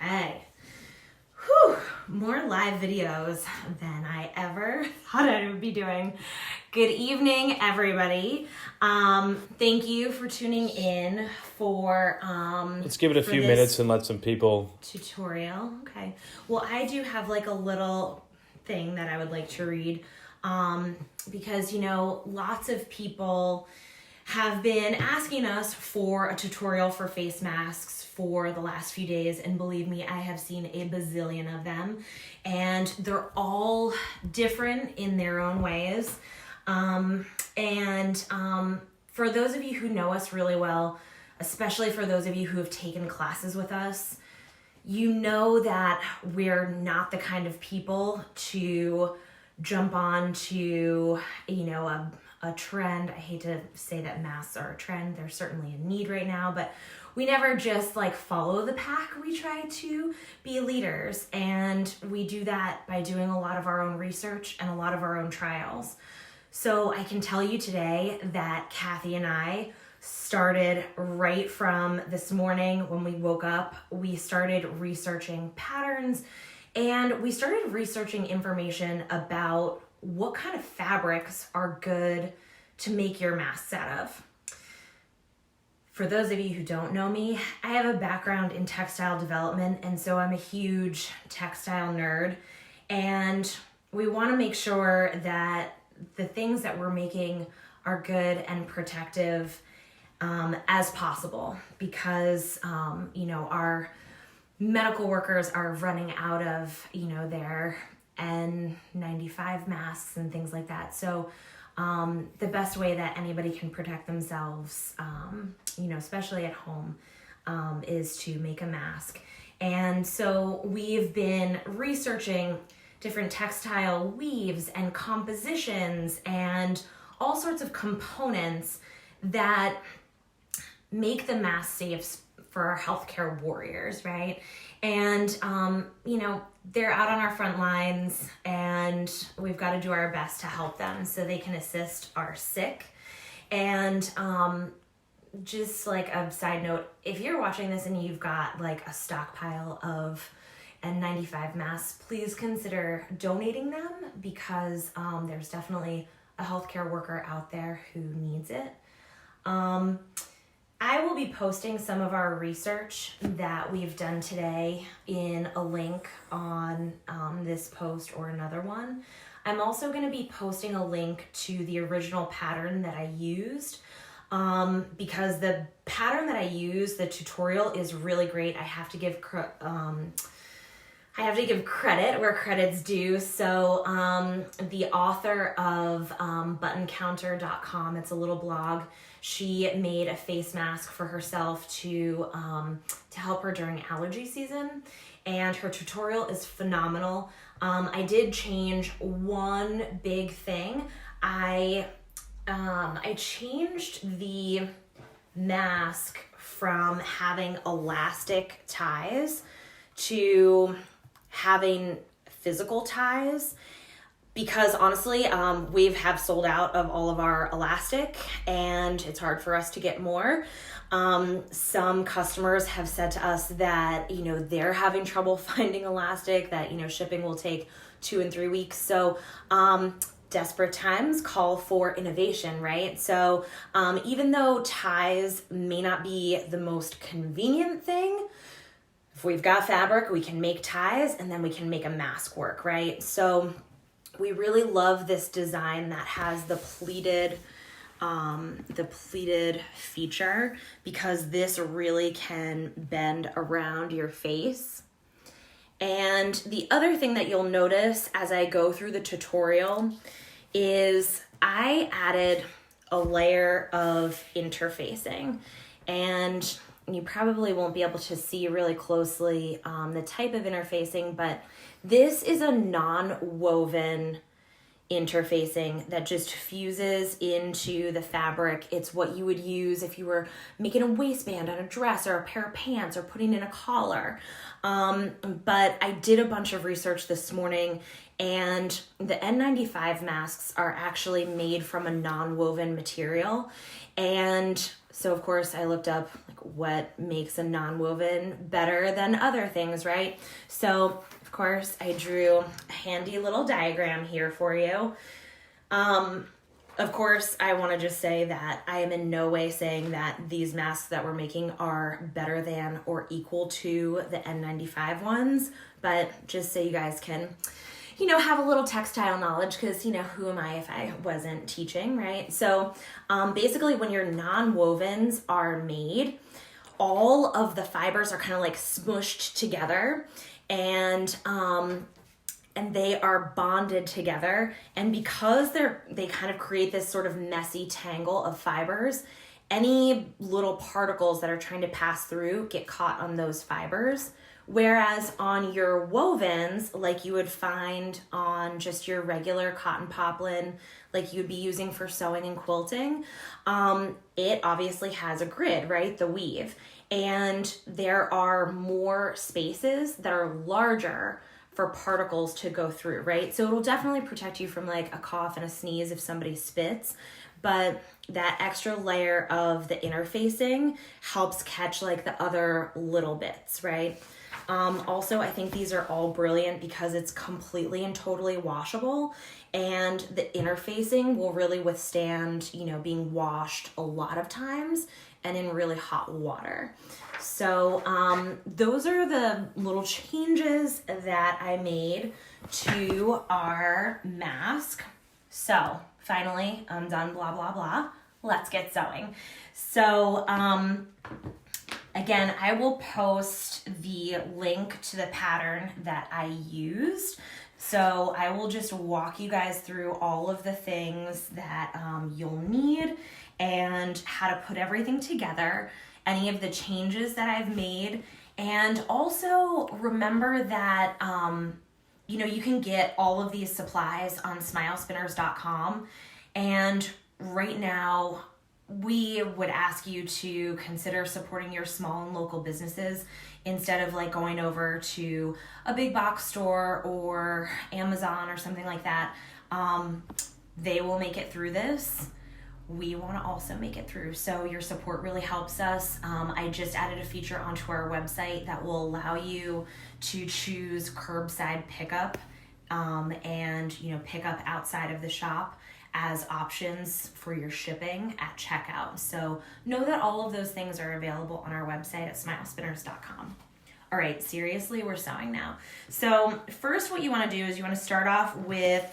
Okay. Whew, more live videos than I ever thought I would be doing. Good evening, everybody. Thank you for tuning in for let's give it a few minutes and let some people tutorial. Okay. Well, I do have like a little thing that I would like to read because, you know, lots of people have been asking us for a tutorial for face masks for the last few days, and believe me, I have seen a bazillion of them, and they're all different in their own ways. For those of you who know us really well, especially for those of you who have taken classes with us, you know that we're not the kind of people to jump on to, you know, a trend. I hate to say that masks are a trend. They're certainly a need right now, but we never just like follow the pack. We try to be leaders, and we do that by doing a lot of our own research and a lot of our own trials. So I can tell you today that Kathy and I started right from this morning when we woke up. We started researching patterns, and we started researching information about what kind of fabrics are good to make your masks out of. For those of you who don't know me, I have a background in textile development, and so I'm a huge textile nerd. And we want to make sure that the things that we're making are good and protective as possible, because you know, our medical workers are running out of, you know, their N95 masks and things like that. So the best way that anybody can protect themselves, you know, especially at home, is to make a mask. And so we've been researching different textile weaves and compositions and all sorts of components that make the mask safe for our healthcare warriors, right? And, you know, they're out on our front lines, and we've got to do our best to help them so they can assist our sick. And just like a side note, if you're watching this and you've got like a stockpile of N95 masks, please consider donating them, because there's definitely a healthcare worker out there who needs it. I will be posting some of our research that we've done today in a link on this post or another one. I'm also going to be posting a link to the original pattern that I used, because the pattern that I used, the tutorial, is really great. I have to give credit where credit's due. So the author of buttoncounter.com, it's a little blog, she made a face mask for herself to help her during allergy season, and her tutorial is phenomenal. I did change one big thing. I changed the mask from having elastic ties to having physical ties, because honestly, we have sold out of all of our elastic, and it's hard for us to get more. Some customers have said to us that, you know, they're having trouble finding elastic, that, you know, shipping will take 2 and 3 weeks. So desperate times call for innovation, right? So even though ties may not be the most convenient thing, if we've got fabric, we can make ties, and then we can make a mask work, right? So we really love this design that has the pleated feature, because this really can bend around your face. And the other thing that you'll notice as I go through the tutorial is I added a layer of interfacing, and you probably won't be able to see really closely the type of interfacing, but this is a non-woven interfacing that just fuses into the fabric. It's what you would use if you were making a waistband on a dress or a pair of pants or putting in a collar. But I did a bunch of research this morning, and the N95 masks are actually made from a non-woven material. And so of course I looked up like what makes a non-woven better than other things, right? So of course I drew a handy little diagram here for you. Of course, I want to just say that I am in no way saying that these masks that we're making are better than or equal to the N95 ones, but just so you guys can, have a little textile knowledge, because, who am I if I wasn't teaching, right? So basically when your non-wovens are made, all of the fibers are kind of like smushed together, and they are bonded together. And because they kind of create this sort of messy tangle of fibers, any little particles that are trying to pass through get caught on those fibers. Whereas on your wovens, like you would find on just your regular cotton poplin, like you'd be using for sewing and quilting, it obviously has a grid, right? The weave. And there are more spaces that are larger for particles to go through, right? So it'll definitely protect you from like a cough and a sneeze if somebody spits, but that extra layer of the interfacing helps catch like the other little bits, right? Also, I think these are all brilliant because it's completely and totally washable, and the interfacing will really withstand, being washed a lot of times and in really hot water. So those are the little changes that I made to our mask. So finally, I'm done, blah, blah, blah. Let's get sewing. So again, I will post the link to the pattern that I used. So I will just walk you guys through all of the things that you'll need and how to put everything together, any of the changes that I've made. And also remember that, you can get all of these supplies on smilespinners.com. And right now, we would ask you to consider supporting your small and local businesses instead of like going over to a big box store or Amazon or something like that. They will make it through this. We want to also make it through. So your support really helps us. I just added a feature onto our website that will allow you to choose curbside pickup and pick up outside of the shop as options for your shipping at checkout. So know that all of those things are available on our website at smilespinners.com. All right, seriously, we're sewing now. So first what you want to do is you want to start off with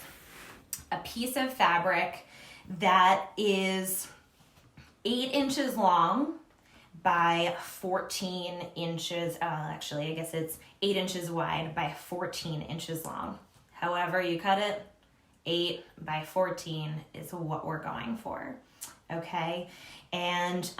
a piece of fabric that is 8 inches long by 14 inches. Actually, I guess it's 8 inches wide by 14 inches long. However you cut it, 8 by 14 is what we're going for, okay? And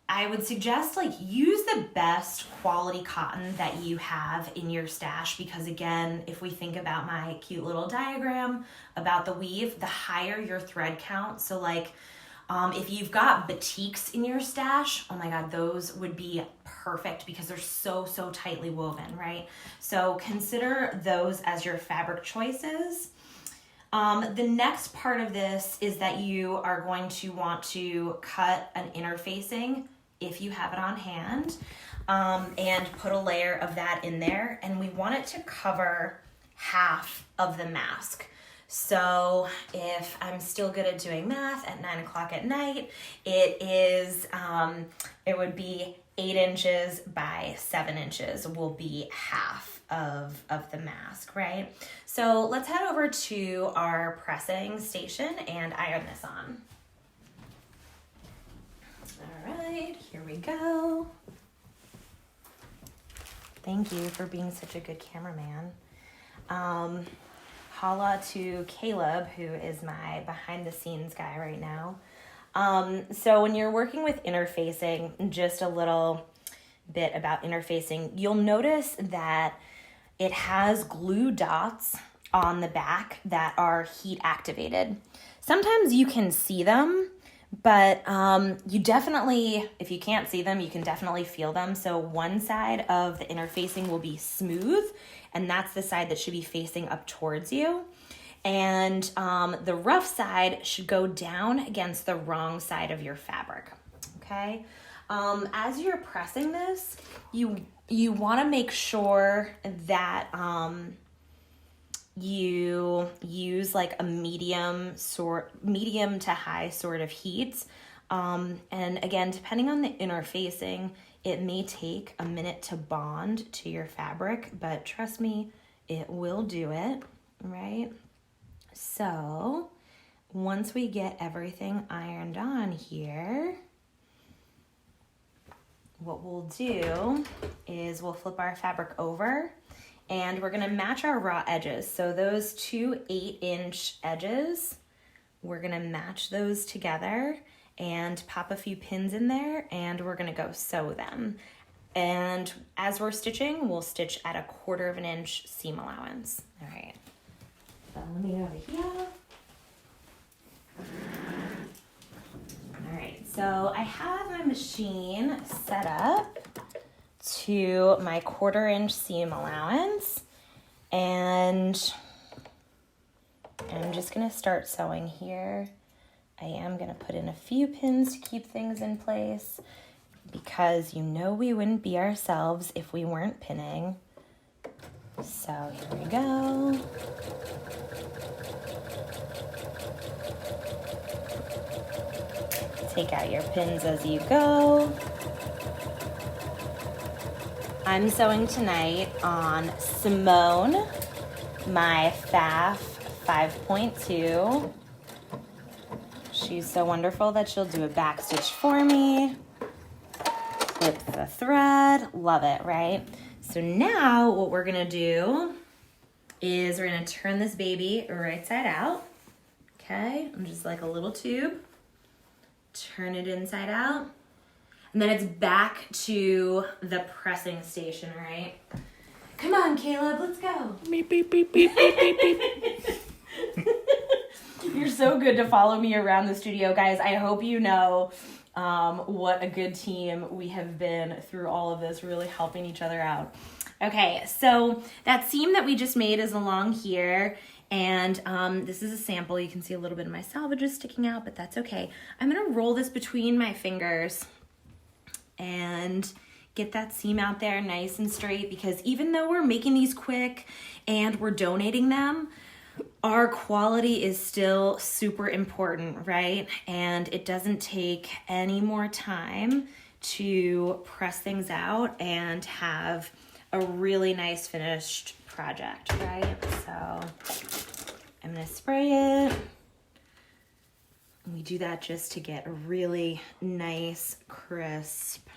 I would suggest use the best quality cotton that you have in your stash, because again, if we think about my cute little diagram about the weave, the higher your thread count, so if you've got batiks in your stash, oh my God, those would be perfect because they're so tightly woven, right? So consider those as your fabric choices. The next part of this is that you are going to want to cut an interfacing if you have it on hand, and put a layer of that in there. And we want it to cover half of the mask. So if I'm still good at doing math at 9 o'clock at night, it would be 8 inches by 7 inches will be half of the mask, right? So let's head over to our pressing station and iron this on. All right, here we go. Thank you for being such a good cameraman. Holla to Caleb, who is my behind the scenes guy right now. So when you're working with interfacing, just a little bit about interfacing, you'll notice that it has glue dots on the back that are heat activated. Sometimes you can see them, but you definitely, if you can't see them, you can definitely feel them. So one side of the interfacing will be smooth, and that's the side that should be facing up towards you. And the rough side should go down against the wrong side of your fabric, okay? As you're pressing this, you want to make sure that you use like a medium to high sort of heat. And again, depending on the interfacing, it may take a minute to bond to your fabric, but trust me, it will do it, right? So once we get everything ironed on here, what we'll do is we'll flip our fabric over and we're gonna match our raw edges. So those two 8-inch edges, we're gonna match those together and pop a few pins in there, and we're gonna go sew them. And as we're stitching, we'll stitch at 1/4 of an inch seam allowance. All right, so let me go over here. All right, so I have my machine set up to my 1/4 inch seam allowance, and I'm just gonna start sewing here. I am gonna put in a few pins to keep things in place, because you know we wouldn't be ourselves if we weren't pinning. So here we go. Take out your pins as you go. I'm sewing tonight on Simone, my FAF 5.2. She's so wonderful that she'll do a back stitch for me. Clip the thread, love it, right? So now what we're gonna do is we're gonna turn this baby right side out, okay? I'm just like a little tube. Turn it inside out. And then it's back to the pressing station, right? Come on, Caleb, let's go. Beep, beep, beep, beep, beep, beep, beep. You're so good to follow me around the studio, guys. I hope you know what a good team we have been through all of this, really helping each other out. Okay, so that seam that we just made is along here. And this is a sample. You can see a little bit of my salvages sticking out, but that's okay. I'm gonna roll this between my fingers and get that seam out there nice and straight, because even though we're making these quick and we're donating them, our quality is still super important, right? And it doesn't take any more time to press things out and have a really nice finished project, right? So I'm gonna spray it. And we do that just to get a really nice, crisp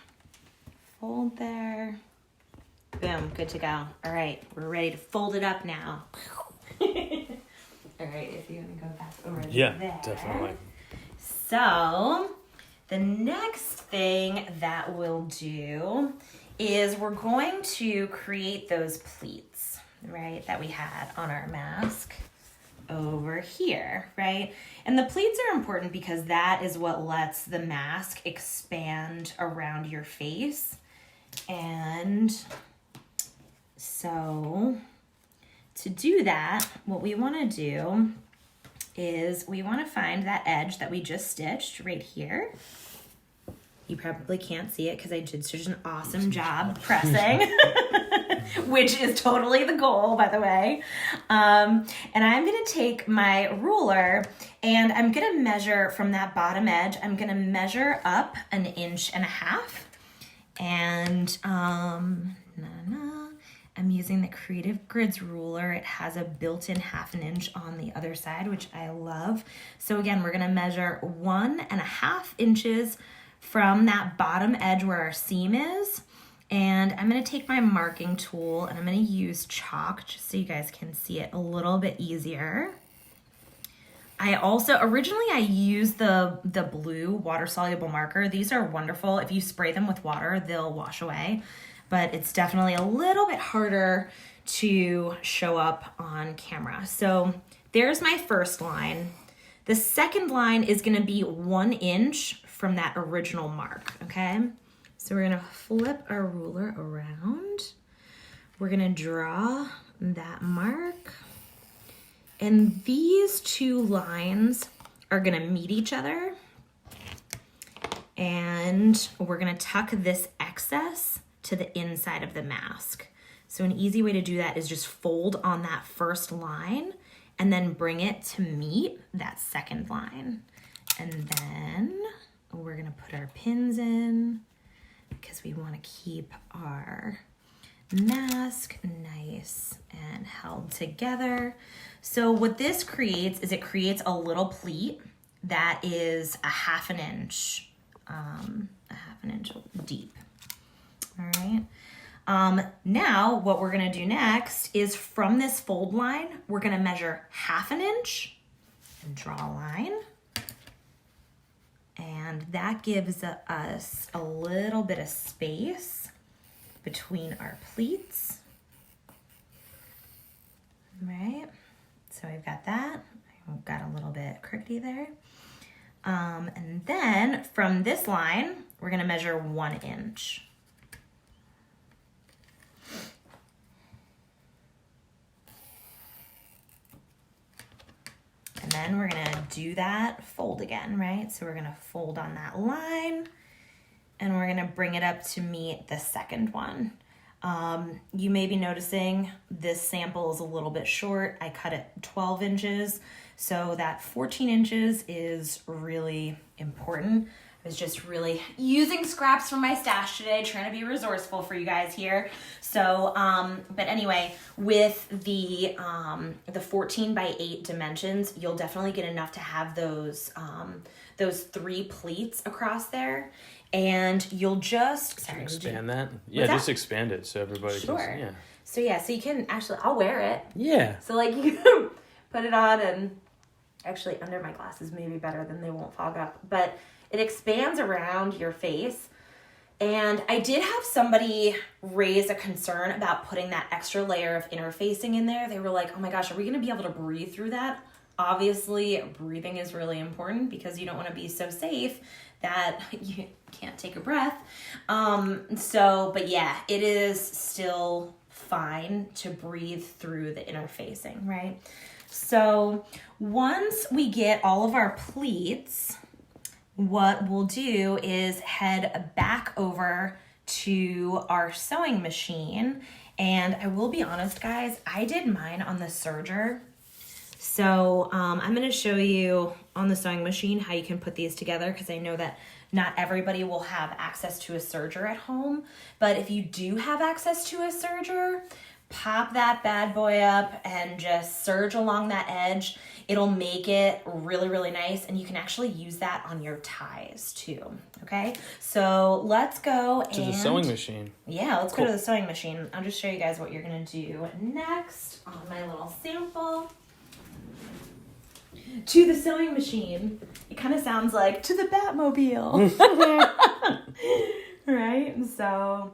fold there. Boom, good to go. All right, we're ready to fold it up now. All right, if you want to go back over there. Yeah, definitely. So the next thing that we'll do is we're going to create those pleats, right, that we had on our mask over here, right? And the pleats are important because that is what lets the mask expand around your face. And so to do that, what we want to do is we want to find that edge that we just stitched right here. You probably can't see it because I did such an awesome job pressing, which is totally the goal, by the way. And I'm going to take my ruler and I'm going to measure from that bottom edge. I'm going to measure up 1.5 inches. And I'm using the Creative Grids ruler. It has a built-in 1/2 inch on the other side, which I love. So again, we're going to measure 1.5 inches from that bottom edge where our seam is. And I'm going to take my marking tool and I'm going to use chalk just so you guys can see it a little bit easier. Originally I used the blue water-soluble marker. These are wonderful. If you spray them with water, they'll wash away. But it's definitely a little bit harder to show up on camera. So there's my first line. The second line is gonna be 1 inch from that original mark, okay? So we're gonna flip our ruler around. We're gonna draw that mark. And these two lines are gonna meet each other. And we're gonna tuck this excess to the inside of the mask. So an easy way to do that is just fold on that first line and then bring it to meet that second line. And then we're gonna put our pins in because we wanna keep our mask nice and held together. So what this creates is it creates a little pleat that is a half an inch deep. All right. Now what we're gonna do next is from this fold line, we're gonna measure half an inch and draw a line. And that gives us a little bit of space between our pleats. All right, so I've got that. I've got a little bit crookedy there. And then from this line, we're gonna measure 1 inch. And then we're gonna do that fold again, right? So we're gonna fold on that line and we're gonna bring it up to meet the second one. You may be noticing this sample is a little bit short. I cut it 12 inches, so that 14 inches is really important. I was just really using scraps from my stash today, trying to be resourceful for you guys here. So, but anyway, with the 14 by 8 dimensions, you'll definitely get enough to have those 3 pleats across there. And you'll just expand that. Yeah, just expand it so everybody sure. can. Yeah. So yeah, so you can actually, I'll wear it. Yeah. So like you can put it on, and actually under my glasses may be better, then they won't fog up. But it expands around your face. And I did have somebody raise a concern about putting that extra layer of interfacing in there. They were like, oh my gosh, are we going to be able to breathe through that? Obviously, breathing is really important because you don't want to be so safe that you can't take a breath. But yeah, it is still fine to breathe through the interfacing, right? So once we get all of our pleats, what we'll do is head back over to our sewing machine. And I will be honest, guys, I did mine on the serger. So I'm going to show you on the sewing machine how you can put these together, because I know that not everybody will have access to a serger at home. But if you do have access to a serger, pop that bad boy up and just serge along that edge. It'll make it really, really nice, and you can actually use that on your ties too, okay? So let's go to the sewing machine. Yeah, let's go to the sewing machine. I'll just show you guys what you're gonna do next on my little sample. To the sewing machine. It kind of sounds like to the Batmobile. Right? So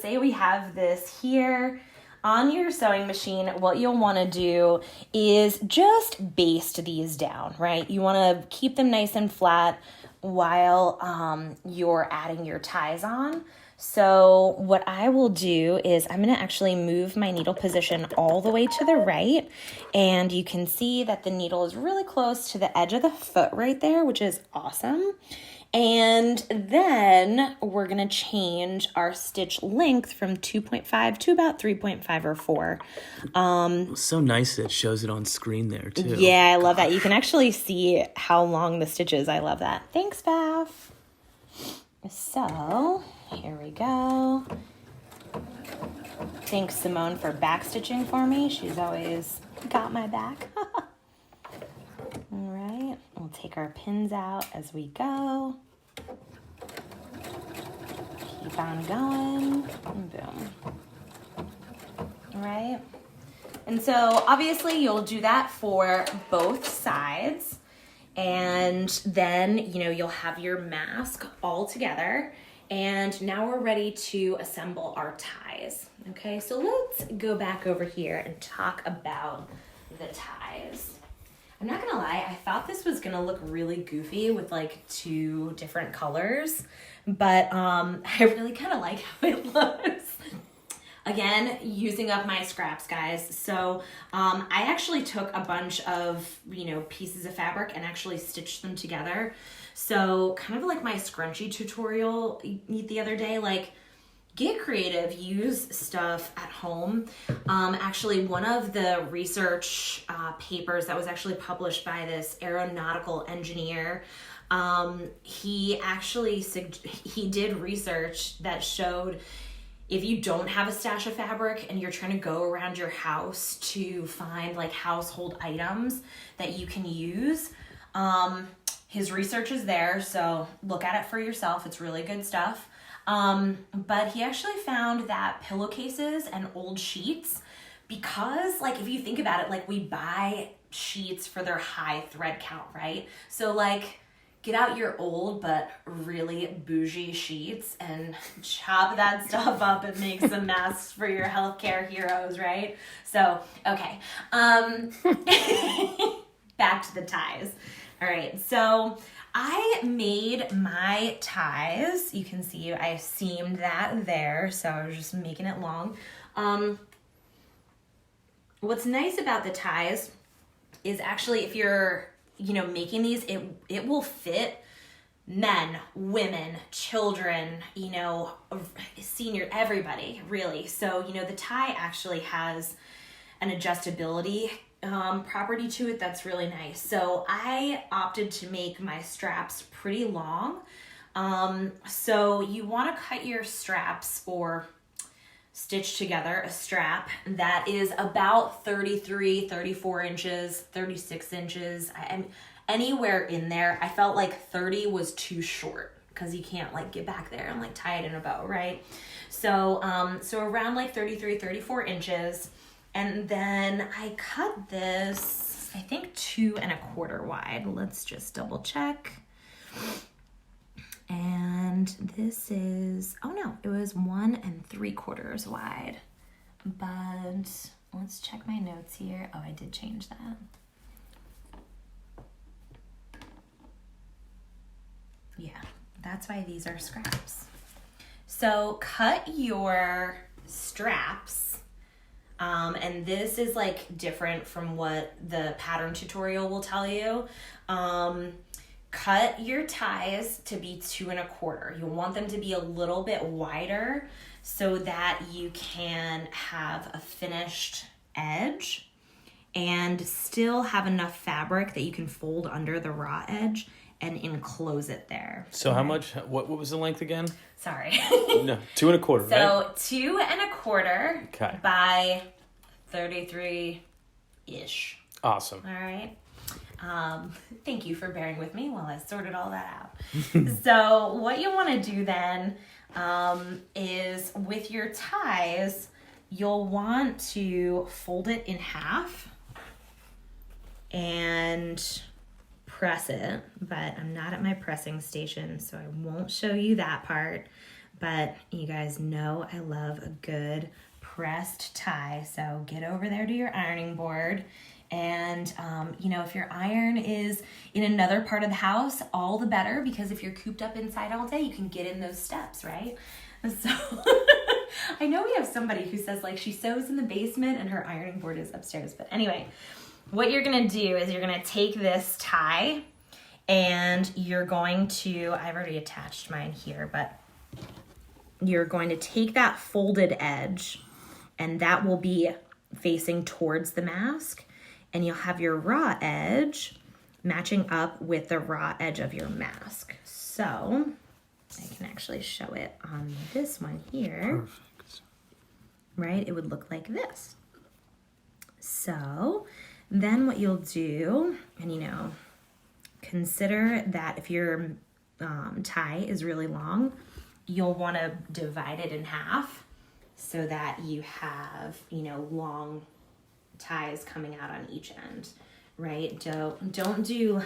say we have this here. On your sewing machine, what you'll want to do is just baste these down, right? You want to keep them nice and flat while you're adding your ties on. So what I will do is I'm going to actually move my needle position all the way to the right, and you can see that the needle is really close to the edge of the foot right there, which is awesome. And then we're going to change our stitch length from 2.5 to about 3.5 or 4. So nice that it shows it on screen there, too. Yeah, I love that. You can actually see how long the stitch is. I love that. Thanks, Beth. So, here we go. Thanks, Simone, for back stitching for me. She's always got my back. All right, we'll take our pins out as we go. Keep on going, and boom. All right, and so obviously you'll do that for both sides, and then, you'll have your mask all together, And now we're ready to assemble our ties. Okay, so let's go back over here and talk about the ties. I'm not gonna lie, I thought this was gonna look really goofy with like 2 different colors, but I really kind of like how it looks. Again, using up my scraps, guys. So I actually took a bunch of, pieces of fabric and actually stitched them together. So kind of like my scrunchie tutorial the other day, like get creative, use stuff at home. Actually, one of the research papers that was actually published by this aeronautical engineer, he did research that showed if you don't have a stash of fabric and you're trying to go around your house to find like household items that you can use, his research is there, so look at it for yourself. It's really good stuff. But he actually found that pillowcases and old sheets, because like if you think about it, like we buy sheets for their high thread count, right? So like get out your old but really bougie sheets and chop that stuff up and make some masks for your healthcare heroes, right? So, okay. Back to the ties. All right, so I made my ties. You can see I seamed that there, so I was just making it long. What's nice about the ties is actually if you're making these, it will fit men, women, children, senior, everybody, really. So, the tie actually has an adjustability property to it that's really nice. So I opted to make my straps pretty long. So you want to cut your straps or stitch together a strap that is about 33, 34 inches, 36 inches. I'm anywhere in there. I felt like 30 was too short because you can't like get back there and like tie it in a bow, right? So, so around like 33, 34 inches. And then I cut this, I think 2 1/4 wide. Let's just double check. And this is, oh no, it was 1 3/4 wide. But let's check my notes here. Oh, I did change that. Yeah, that's why these are scraps. So cut your straps. And this is like different from what the pattern tutorial will tell you. Cut your ties to be 2 1/4. You want them to be a little bit wider so that you can have a finished edge and still have enough fabric that you can fold under the raw edge and enclose it there. So how much, what was the length again? Sorry. No, 2 1/4, so right? 2 1/4 Okay. by 33-ish. Awesome. All right. Thank you for bearing with me while I sorted all that out. So what you want to do then is with your ties, you'll want to fold it in half and press it, but I'm not at my pressing station, so I won't show you that part. But you guys know I love a good pressed tie, so get over there to your ironing board. And, if your iron is in another part of the house, all the better, because if you're cooped up inside all day, you can get in those steps, right? So I know we have somebody who says like she sews in the basement and her ironing board is upstairs. But anyway, what you're going to do is you're going to take this tie and you're going to, I've already attached mine here, but you're going to take that folded edge and that will be facing towards the mask. And you'll have your raw edge matching up with the raw edge of your mask. So I can actually show it on this one here. Perfect. Right? It would look like this. So then what you'll do, and consider that if your tie is really long, you'll want to divide it in half so that you have, long ties coming out on each end, right? Don't do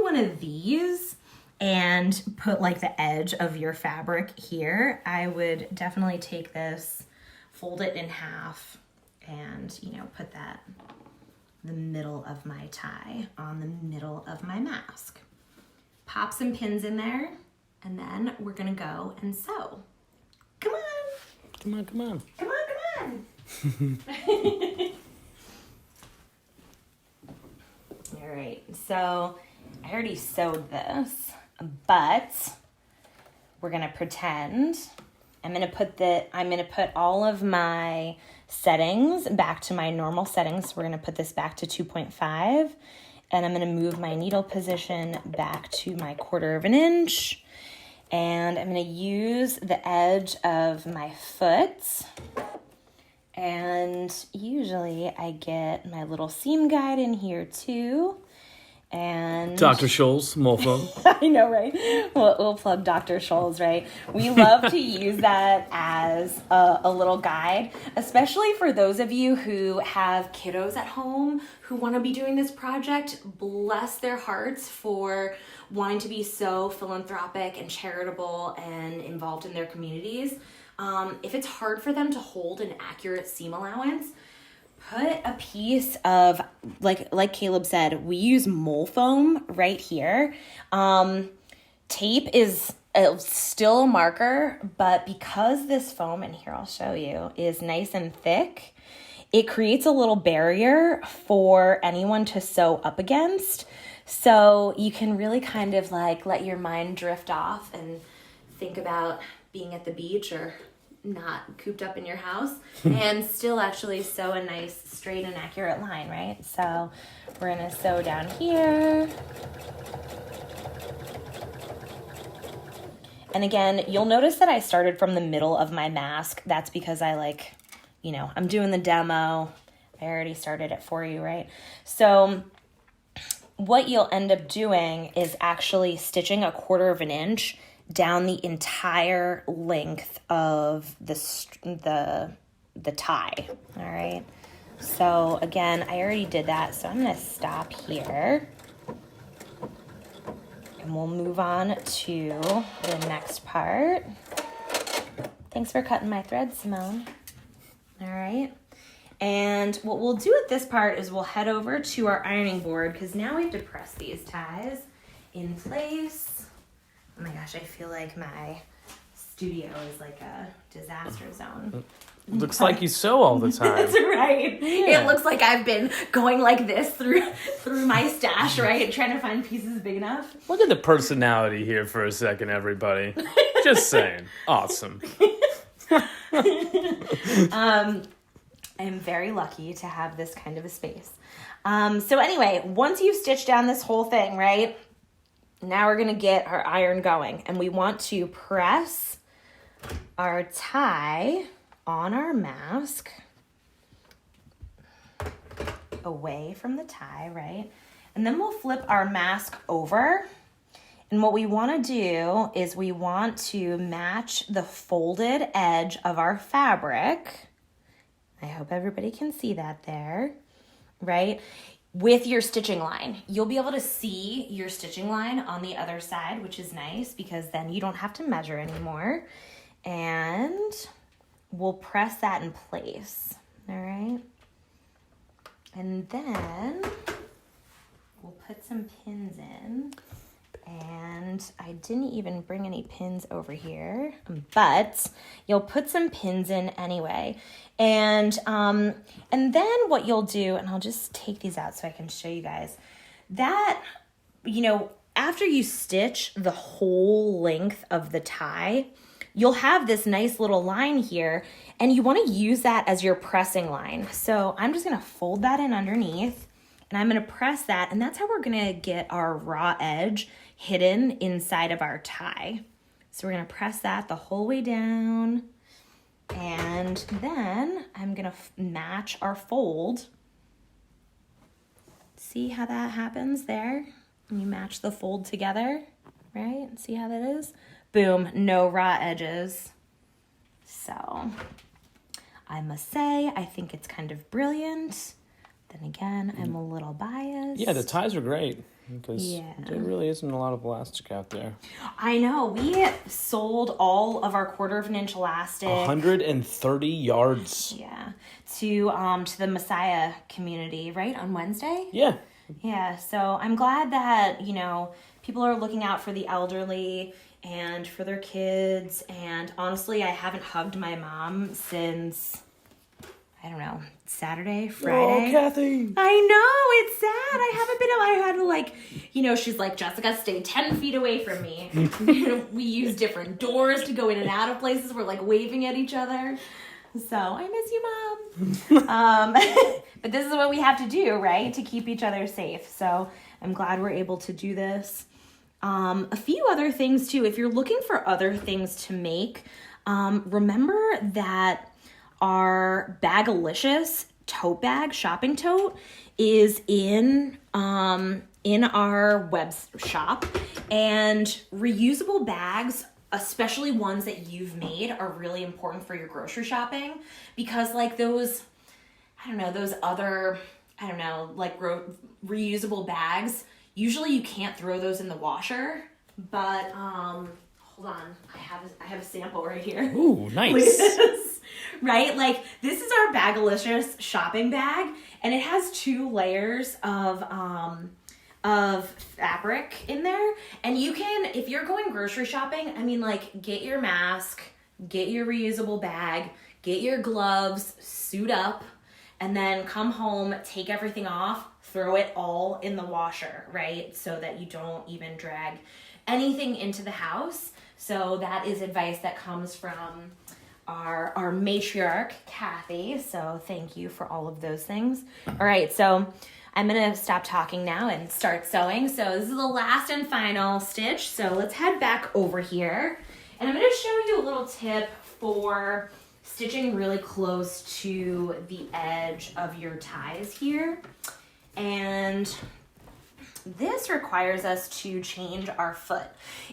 one of these and put like the edge of your fabric here, I would definitely take this, fold it in half, and, you know, put that the middle of my tie on the middle of my mask. Pop some pins in there, and then we're gonna go and sew. Come on. Come on, come on. Come on, come on. All right, so I already sewed this, but we're gonna pretend. I'm gonna put all of my settings back to my normal settings. So we're gonna put this back to 2.5, and I'm gonna move my needle position back to my 1/4 inch. And I'm gonna use the edge of my foot. And usually I get my little seam guide in here too. And Dr. Scholl's, Molfo. I know, right? We'll plug Dr. Scholl's, right? We love to use that as a little guide, especially for those of you who have kiddos at home who want to be doing this project. Bless their hearts for wanting to be so philanthropic and charitable and involved in their communities. If it's hard for them to hold an accurate seam allowance, put a piece of, like Caleb said, we use mole foam right here. Tape is still a marker, but because this foam, and here I'll show you, is nice and thick, it creates a little barrier for anyone to sew up against. So you can really kind of like let your mind drift off and think about being at the beach or not cooped up in your house and still actually sew a nice straight and accurate line, right? So we're gonna sew down here. And again, you'll notice that I started from the middle of my mask. That's because I'm doing the demo. I already started it for you, right? So what you'll end up doing is actually stitching 1/4 inch down the entire length of the tie, all right? So again, I already did that, so I'm gonna stop here. And we'll move on to the next part. Thanks for cutting my thread, Simone. All right. And what we'll do at this part is we'll head over to our ironing board because now we have to press these ties in place. Oh my gosh, I feel like my studio is like a disaster zone. Looks like you sew all the time. That's right. Yeah. It looks like I've been going like this through my stash, right? Trying to find pieces big enough. Look at the personality here for a second, everybody. Just saying. Awesome. I'm very lucky to have this kind of a space. So anyway, once you've stitched down this whole thing, right? Now we're gonna get our iron going, and we want to press our tie on our mask away from the tie, right? And then we'll flip our mask over. And what we want to do is we want to match the folded edge of our fabric. I hope everybody can see that there, right? With your stitching line. You'll be able to see your stitching line on the other side, which is nice because then you don't have to measure anymore. And we'll press that in place, all right? And then we'll put some pins in. And I didn't even bring any pins over here, but you'll put some pins in anyway. And then what you'll do, and I'll just take these out so I can show you guys, that, after you stitch the whole length of the tie, you'll have this nice little line here, and you want to use that as your pressing line. So I'm just going to fold that in underneath, and I'm going to press that, and that's how we're going to get our raw edge hidden inside of our tie. So we're going to press that the whole way down, and then I'm going to match our fold. See how that happens there? And you match the fold together, right? See how that is? Boom, no raw edges. So I must say, I think it's kind of brilliant. Then again, I'm a little biased. Yeah, the ties are great. Because there really isn't a lot of elastic out there. I know. We sold all of our 1/4-inch elastic. 130 yards. Yeah. To the Messiah community, right? On Wednesday? Yeah. Yeah. So I'm glad that, people are looking out for the elderly and for their kids. And honestly, I haven't hugged my mom since, I don't know, Saturday, Friday. Oh, Kathy. I know, it's sad. I had to she's like, Jessica, stay 10 feet away from me. We use different doors to go in and out of places. We're like waving at each other. So I miss you, Mom. But this is what we have to do, right? To keep each other safe. So I'm glad we're able to do this. A few other things too. If you're looking for other things to make, remember that our Bagalicious tote bag, shopping tote, is in our web shop. And reusable bags, especially ones that you've made, are really important for your grocery shopping, because like those other, reusable bags, usually you can't throw those in the washer, but hold on, I have a sample right here. Ooh, nice. Right? Like, this is our Bagalicious shopping bag, and it has 2 layers of fabric in there. And you can, if you're going grocery shopping, get your mask, get your reusable bag, get your gloves, suit up, and then come home, take everything off, throw it all in the washer, right? So that you don't even drag anything into the house. So that is advice that comes from our matriarch, Kathy. So thank you for all of those things. All right, so I'm gonna stop talking now and start sewing. So this is the last and final stitch. So let's head back over here. And I'm gonna show you a little tip for stitching really close to the edge of your ties here. And this requires us to change our foot.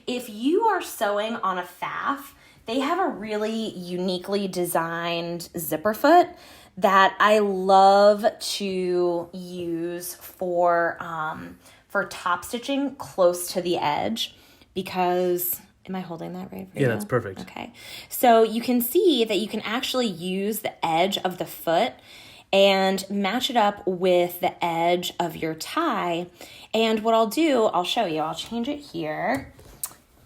If you are sewing on a faff, they have a really uniquely designed zipper foot that I love to use for top stitching close to the edge, because, am I holding that right? Yeah, that's perfect. Okay. So you can see that you can actually use the edge of the foot and match it up with the edge of your tie. And what I'll do, I'll show you. I'll change it here.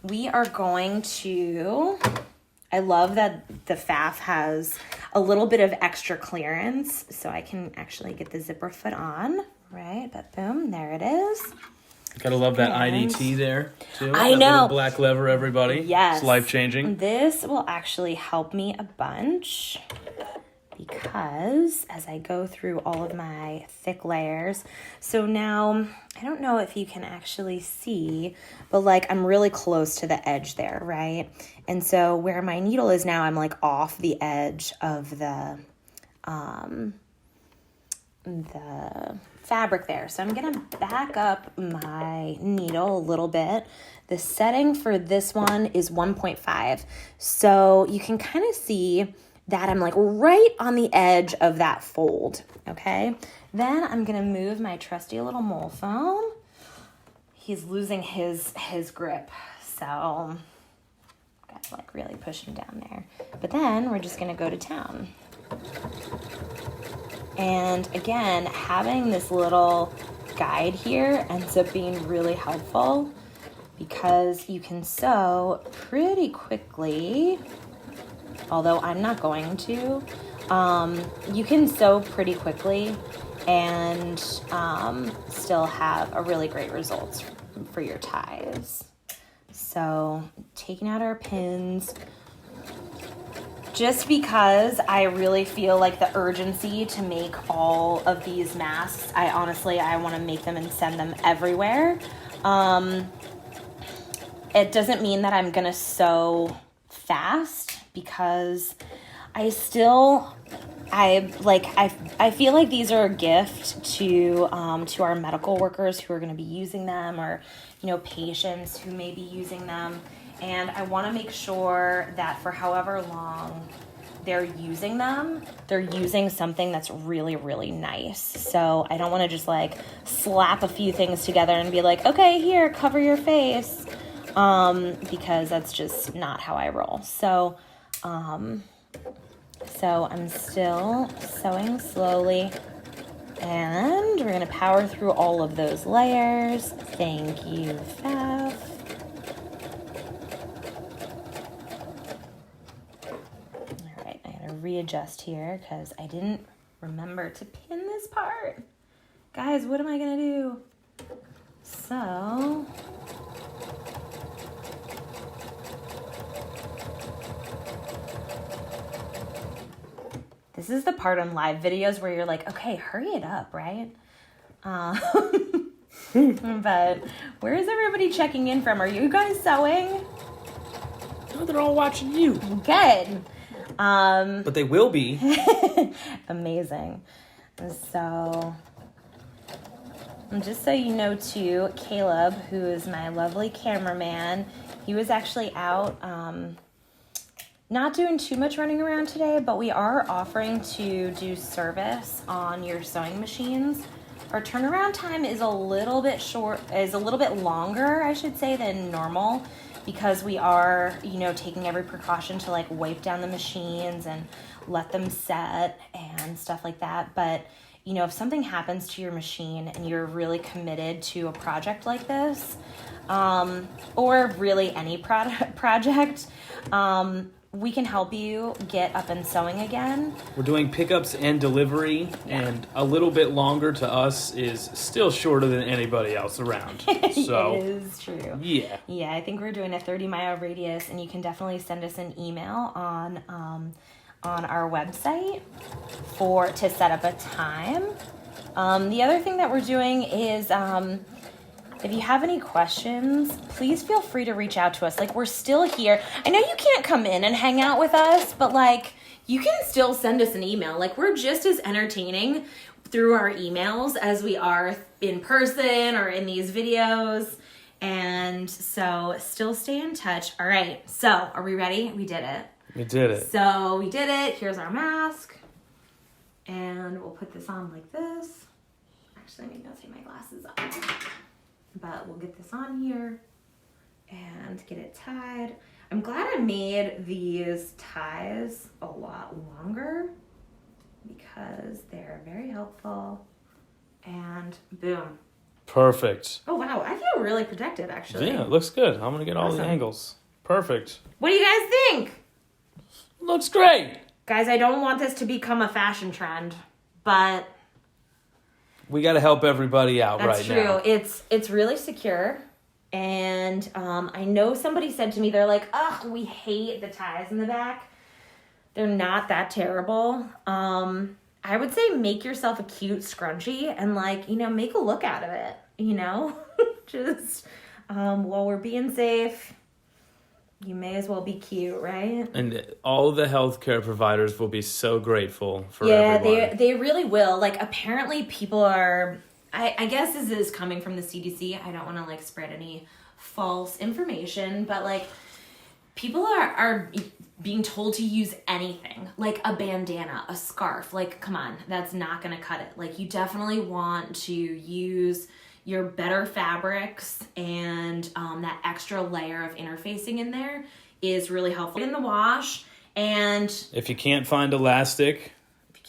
We are going to, I love that the faff has a little bit of extra clearance, so I can actually get the zipper foot on, right? But boom, there it is. Gotta love that IDT there, too. I that know. Little black lever, everybody. Yes. It's life-changing. This will actually help me a bunch, because as I go through all of my thick layers, so now, I don't know if you can actually see, but like I'm really close to the edge there, right? And so where my needle is now, I'm like off the edge of the fabric there. So I'm gonna back up my needle a little bit. The setting for this one is 1.5. So you can kind of see that I'm like right on the edge of that fold, okay? Then I'm gonna move my trusty little mole foam. He's losing his grip, so gotta like really push him down there. But then we're just gonna go to town. And again, having this little guide here ends up being really helpful, because you can sew pretty quickly. Although I'm not going to, you can sew pretty quickly and still have a really great results for your ties. So taking out our pins, just because I really feel like the urgency to make all of these masks, I want to make them and send them everywhere. It doesn't mean that I'm going to sew fast, because I feel like these are a gift to our medical workers who are going to be using them, or patients who may be using them, and I want to make sure that for however long they're using them, they're using something that's really, really nice. So I don't want to just like slap a few things together and be like, okay, here, cover your face, because that's just not how I roll. So I'm still sewing slowly, and we're gonna power through all of those layers. Thank you, Faf. All right, I gotta readjust here because I didn't remember to pin this part. Guys, what am I gonna do? So, this is the part on live videos where you're like, okay, hurry it up, right? But where is everybody checking in from? Are you guys sewing? No, they're all watching you. Good. But they will be. Amazing. So, just so you know too, Caleb, who is my lovely cameraman, he was actually out, not doing too much running around today, but we are offering to do service on your sewing machines. Our turnaround time is a little bit longer, I should say, than normal, because we are, taking every precaution to like wipe down the machines and let them set and stuff like that. But, if something happens to your machine and you're really committed to a project like this, or really any project, we can help you get up and sewing again. We're doing pickups and delivery, and a little bit longer to us is still shorter than anybody else around. So it is true. Yeah. Yeah, I think we're doing a 30-mile radius, and you can definitely send us an email on our website to set up a time. The other thing that we're doing is if you have any questions, please feel free to reach out to us. Like, we're still here. I know you can't come in and hang out with us, but like, you can still send us an email. Like, we're just as entertaining through our emails as we are in person or in these videos. And so still stay in touch. All right. So are we ready? We did it. We did it. So we did it. Here's our mask. And we'll put this on like this. Actually, I need to go take my glasses off. But we'll get this on here and get it tied. I'm glad I made these ties a lot longer because they're very helpful. And boom. Perfect. Oh, wow. I feel really protected, actually. Yeah, it looks good. I'm going to get all the Awesome. angles. Perfect. What do you guys think? Looks great. Guys, I don't want this to become a fashion trend, but We got to help everybody out that's right true. now. It's really secure. And I know somebody said to me, they're like, ugh, we hate the ties in the back. They're not that terrible. I would say make yourself a cute scrunchie and make a look out of it, just while we're being safe. You may as well be cute, right? And all the healthcare providers will be so grateful for everyone. Yeah, they really will. Like, apparently people are, I guess this is coming from the CDC. I don't want to, spread any false information, but, people are being told to use anything. Like a bandana, a scarf. Come on, that's not going to cut it. You definitely want to use your better fabrics, and that extra layer of interfacing in there is really helpful in the wash. And If you can't find elastic,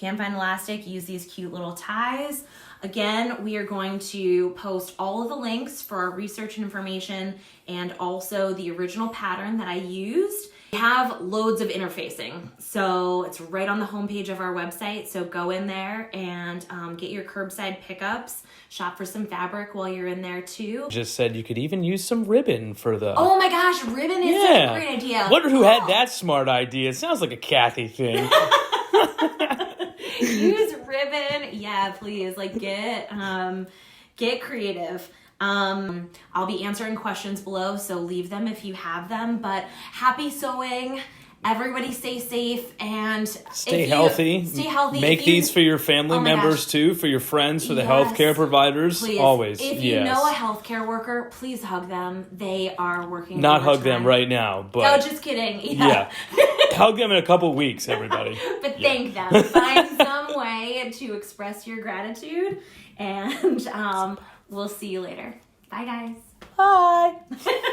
use these cute little ties. Again, we are going to post all of the links for our research and information, and also the original pattern that I used. We have loads of interfacing, so it's right on the homepage of our website. So go in there and get your curbside pickups. Shop for some fabric while you're in there too. just said you could even use some ribbon for the... Oh my gosh, ribbon is a great idea. Wonder who had that smart idea. It sounds like a Kathy thing. Use ribbon. Yeah, please. Get creative. I'll be answering questions below, so leave them if you have them. But happy sewing. Everybody stay safe and Stay healthy. Stay healthy. Make these for your family members too, for your friends, for the healthcare providers. Please. Always. If you know a healthcare worker, please hug them. They are working Not hug overtime. them right now, but... No, just kidding. Yeah. Hug them in a couple weeks, everybody. But thank them. Find some way to express your gratitude, and we'll see you later. Bye, guys. Bye.